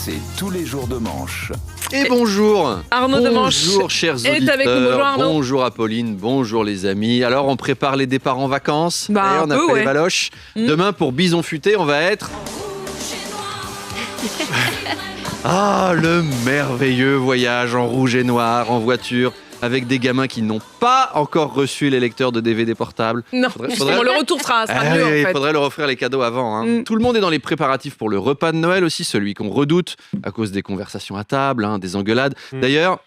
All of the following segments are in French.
c'est tous les jours de manche. Et bonjour Arnaud de Manche Bonjour chers auditeurs, est avec nous. Bonjour Arnaud. Bonjour Apolline, bonjour les amis. Alors on prépare les départs en vacances. Bah, on a fait les baloches. Demain pour Bison Futé, on va être... Ah, le merveilleux voyage en rouge et noir, en voiture, avec des gamins qui n'ont pas encore reçu les lecteurs de DVD portables. Non, justement, le retour sera mieux en fait. Il faudrait leur offrir les cadeaux avant. Tout le monde est dans les préparatifs pour le repas de Noël aussi, celui qu'on redoute à cause des conversations à table, des engueulades. D'ailleurs,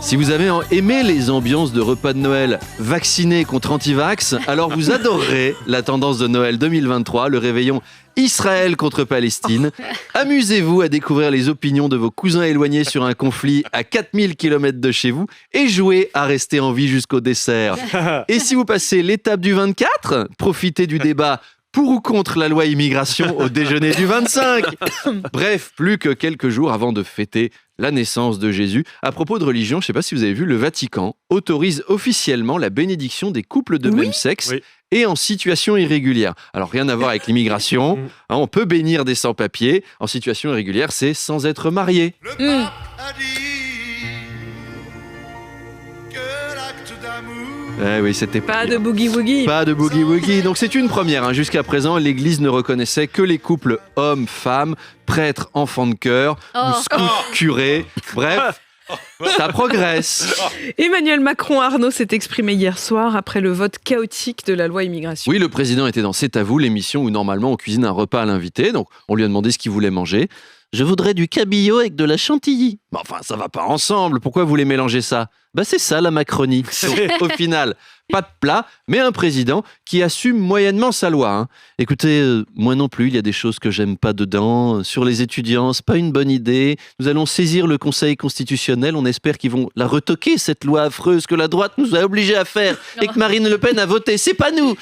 si vous avez aimé les ambiances de repas de Noël vaccinés contre anti-vax, alors vous adorerez la tendance de Noël 2023, le réveillon Israël contre Palestine. Amusez-vous à découvrir les opinions de vos cousins éloignés sur un conflit à 4000 km de chez vous et jouez à rester en vie jusqu'au dessert. Et si vous passez l'étape du 24, profitez du débat pour ou contre la loi immigration au déjeuner du 25. Bref, plus que quelques jours avant de fêter la naissance de Jésus. À propos de religion, je ne sais pas si vous avez vu, le Vatican autorise officiellement la bénédiction des couples de même sexe et en situation irrégulière. Alors, rien à voir avec l'immigration. On peut bénir des sans-papiers. En situation irrégulière, c'est sans être marié. Le pape a dit que l'acte d'amour... Oui, c'était Pas de boogie-woogie. Pas de boogie-woogie. Donc c'est une première. Jusqu'à présent, l'Église ne reconnaissait que les couples hommes-femmes, prêtres, enfants de chœur, ou scouts, curés. Bref, ça progresse. Emmanuel Macron, Arnaud, s'est exprimé hier soir après le vote chaotique de la loi immigration. Oui, le président était dans C'est à vous, l'émission où normalement on cuisine un repas à l'invité. Donc on lui a demandé ce qu'il voulait manger. Je voudrais du cabillaud avec de la chantilly. Mais enfin, ça va pas ensemble. Pourquoi vous voulez mélanger ça ? C'est ça la Macronie. Donc, au final, pas de plat, mais un président qui assume moyennement sa loi. Écoutez, moi non plus, il y a des choses que j'aime pas dedans. Sur les étudiants, c'est pas une bonne idée. Nous allons saisir le Conseil constitutionnel. On espère qu'ils vont la retoquer, cette loi affreuse que la droite nous a obligés à faire et que Marine Le Pen a voté. C'est pas nous,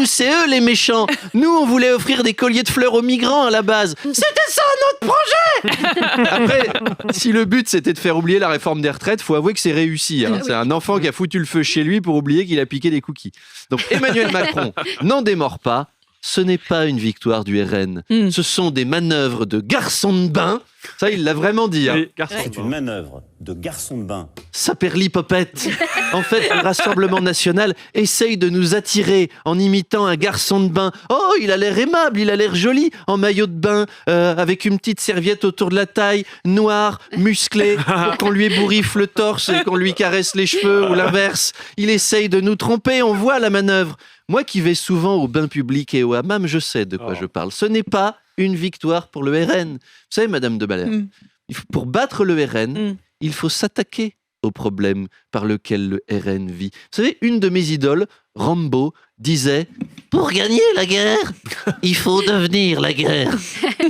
c'est eux les méchants. Nous, on voulait offrir des colliers de fleurs aux migrants à la base. C'était ça notre projet. Après, si le but c'était de faire oublier la réforme des retraites, faut avouer que c'est réussi. C'est un enfant qui a foutu le feu chez lui pour oublier qu'il a piqué des cookies. Donc Emmanuel Macron n'en démord pas. Ce n'est pas une victoire du RN. Ce sont des manœuvres de garçons de bain. Ça, il l'a vraiment dit. C'est une manœuvre de garçon de bain. Saperlipopette. En fait, le Rassemblement national essaye de nous attirer en imitant un garçon de bain. Oh, il a l'air aimable, il a l'air joli, en maillot de bain, avec une petite serviette autour de la taille, noire, musclée, pour qu'on lui ébouriffe le torse et qu'on lui caresse les cheveux, ou l'inverse. Il essaye de nous tromper, on voit la manœuvre. Moi qui vais souvent au bain public et au hammam, je sais de quoi je parle. Ce n'est pas une victoire pour le RN. Vous savez, Madame de Baller, pour battre le RN, il faut s'attaquer au problème par lequel le RN vit. Vous savez, une de mes idoles, Rambo, disait « Pour gagner la guerre, il faut devenir la guerre. »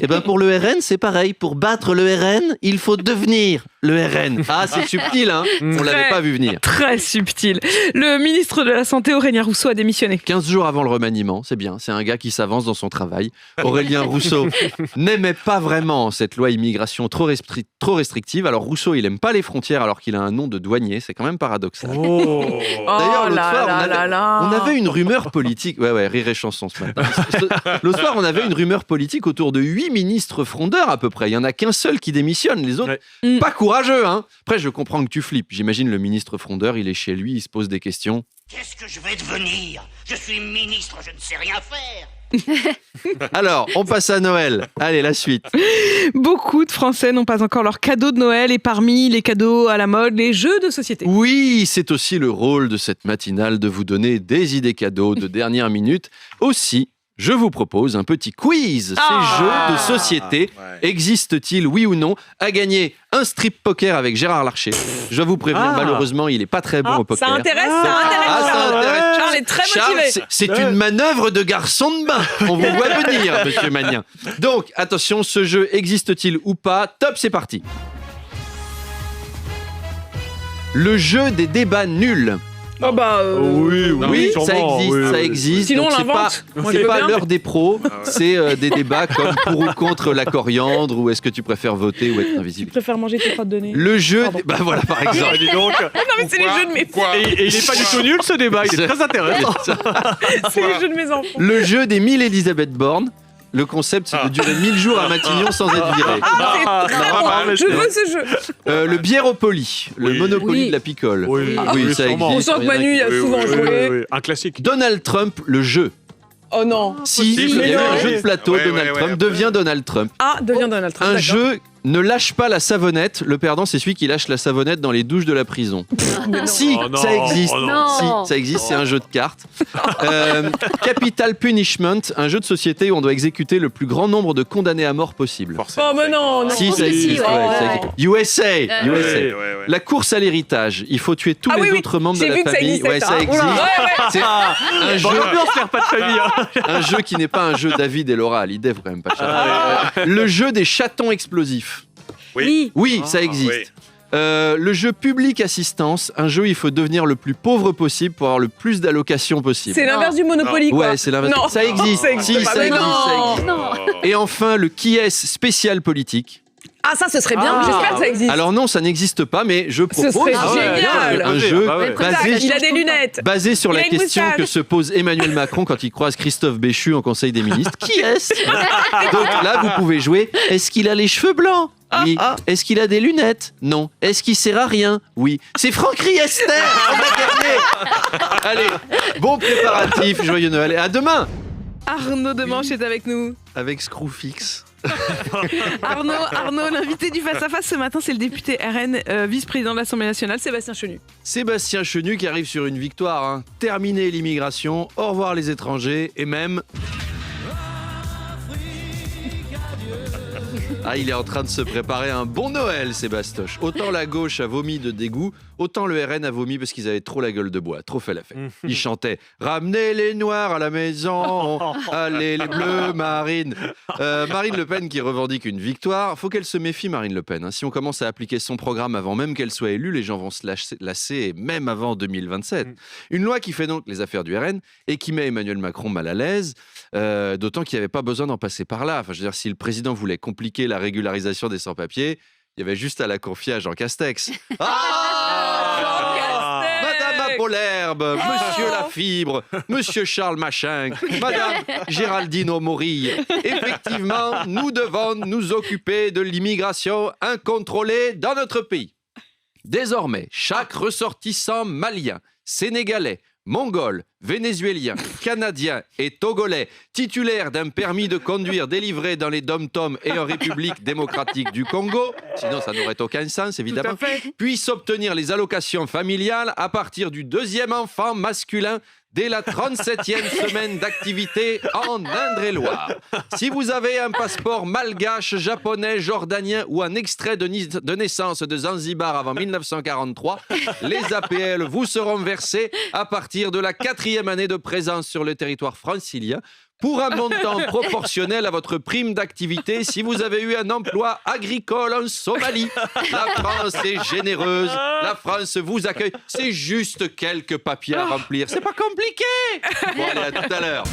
Et bien pour le RN, c'est pareil. Pour battre le RN, il faut devenir le RN. Ah, c'est subtil, on l'avait pas vu venir. Très subtil. Le ministre de la Santé, Aurélien Rousseau, a démissionné. 15 jours avant le remaniement, c'est bien. C'est un gars qui s'avance dans son travail. Aurélien Rousseau n'aimait pas vraiment cette loi immigration trop restrictive. Alors Rousseau, il aime pas les frontières alors qu'il a un nom de douanier. C'est quand même paradoxal. D'ailleurs, l'autre soir, on avait une rumeur politique. Ouais, rire et chanson ce matin. L'autre soir, on avait une rumeur politique autour de 8 ministres frondeurs à peu près. Il n'y en a qu'un seul qui démissionne. Les autres, pas courageux. Après, je comprends que tu flippes. J'imagine le ministre frondeur, il est chez lui, il se pose des questions. Qu'est-ce que je vais devenir ? Je suis ministre, je ne sais rien faire. Alors, on passe à Noël. Allez, la suite. Beaucoup de Français n'ont pas encore leur cadeau de Noël et parmi les cadeaux à la mode, les jeux de société. Oui, c'est aussi le rôle de cette matinale de vous donner des idées cadeaux de dernière minute. Aussi, je vous propose un petit quiz. Ces jeux de société existent-ils, oui ou non, à gagner un strip poker avec Gérard Larcher. Je dois vous prévenir, malheureusement, il n'est pas très bon au poker. Ça intéresse, Charles est très motivé. C'est une manœuvre de garçon de bain. On vous voit venir, monsieur Magnien. Donc, attention, ce jeu existe-t-il ou pas ? Top, c'est parti. Le jeu des débats nuls. Oui, ça existe. Sinon, donc on l'invente. C'est pas l'heure des pros, c'est des débats comme pour ou contre la coriandre, ou est-ce que tu préfères voter ou être invisible. Je préfère manger tes crottes de nez. Le jeu, voilà par exemple. Dis donc. Non mais c'est les jeux de mes enfants. Et il n'est pas du tout nul ce débat, il est très intéressant. C'est les jeux de mes enfants. Le jeu des 1000 Elisabeth Borne. Le concept, c'est de durer 1000 jours à Matignon sans être viré. C'est très bon. Je veux ce jeu. Le Biéropoli, le Monopoly Oui. de la picole. Oui, ça sûrement. existe. On sent que Manu y a souvent joué. Un classique. Donald Trump, le jeu. Oh non. Si, il y a eu un jeu de plateau, Ouais, Donald ouais, Trump ouais. devient Donald Trump. Ah, devient Donald Trump. Un d'accord. jeu ne lâche pas la savonnette. Le perdant, c'est celui qui lâche la savonnette dans les douches de la prison. Si, Oh non, ça existe. oh non. Si, ça existe, c'est un jeu de cartes. Capital Punishment, un jeu de société où on doit exécuter le plus grand nombre de condamnés à mort possible. Forcément. Oh, mais non, non. Si, ça Si, existe. ouais. ouais, ça existe. USA. USA. Ouais. La course à l'héritage. Il faut tuer tous Ah les oui, autres membres de j'ai la vu que ça famille. existait, Ouais, ça. ça existe. Oula, ouais. C'est un Dans jeu, l'ambiance, faire pas de famille. Hein. un jeu qui n'est pas un jeu David et Laura Hallyday, faut quand même pas chercher. Le jeu des chatons explosifs. Oui. Oui, ça existe. oui. Le jeu public assistance, un jeu où il faut devenir le plus pauvre possible pour avoir le plus d'allocations possible. C'est l'inverse du Monopoly, quoi. Ouais, c'est l'inverse. Non. Ça existe. Ça existe Si, pas. ça Mais existe, non. ça existe. Non. Et enfin, le qui est spécial politique. Ah, ça, ce serait bien. Ah. J'espère que ça existe. Alors non, ça n'existe pas, mais je propose serait un génial. jeu Ah ouais. basé, Il a des lunettes. basé sur Il la a une question moustache. que se pose Emmanuel Macron quand il croise Christophe Béchu en Conseil des ministres. Qui est-ce? Donc là, vous pouvez jouer. Est-ce qu'il a les cheveux blancs? Oui. Est-ce qu'il a des lunettes? Non. Est-ce qu'il sert à rien? Oui. C'est Franck Riester. On a gagné. Allez, bon préparatif, joyeux Noël et à demain Arnaud Demanche est avec nous. avec Screwfix. Arnaud, l'invité du Face à Face ce matin, c'est le député RN, vice-président de l'Assemblée nationale, Sébastien Chenu. Sébastien Chenu qui arrive sur une victoire. Hein. Terminer l'immigration, au revoir les étrangers et même... Ah, il est en train de se préparer un bon Noël, Sébastoche. Autant la gauche a vomi de dégoût, autant le RN a vomi parce qu'ils avaient trop la gueule de bois, trop fait la fête. Ils chantaient « Ramenez les noirs à la maison, allez les bleus, Marine ». Marine Le Pen qui revendique une victoire. Faut qu'elle se méfie, Marine Le Pen. Hein. Si on commence à appliquer son programme avant même qu'elle soit élue, les gens vont se lasser, même avant 2027. Une loi qui fait donc les affaires du RN et qui met Emmanuel Macron mal à l'aise, d'autant qu'il n'y avait pas besoin d'en passer par là. Enfin, je veux dire, si le président voulait compliquer la régularisation des sans-papiers, il y avait juste à la confier à Jean Castex. Madame Apolherbe, Monsieur Lafibre, Monsieur Charles Machin, Madame Géraldine Aumaury. Effectivement, nous devons nous occuper de l'immigration incontrôlée dans notre pays. Désormais, chaque ressortissant malien, sénégalais, mongol, vénézuélien, canadien et togolais titulaire d'un permis de conduire délivré dans les dom-toms et en République démocratique du Congo, sinon ça n'aurait aucun sens évidemment, puisse obtenir les allocations familiales à partir du deuxième enfant masculin dès la 37e semaine d'activité en Indre-et-Loire. Si vous avez un passeport malgache, japonais, jordanien ou un extrait de naissance de Zanzibar avant 1943, les APL vous seront versés à partir de la 4e année de présence sur le territoire francilien pour un montant proportionnel à votre prime d'activité si vous avez eu un emploi agricole en Somalie. La France est généreuse, la France vous accueille. C'est juste quelques papiers à remplir, c'est pas compliqué. Bon, allez, à tout à l'heure.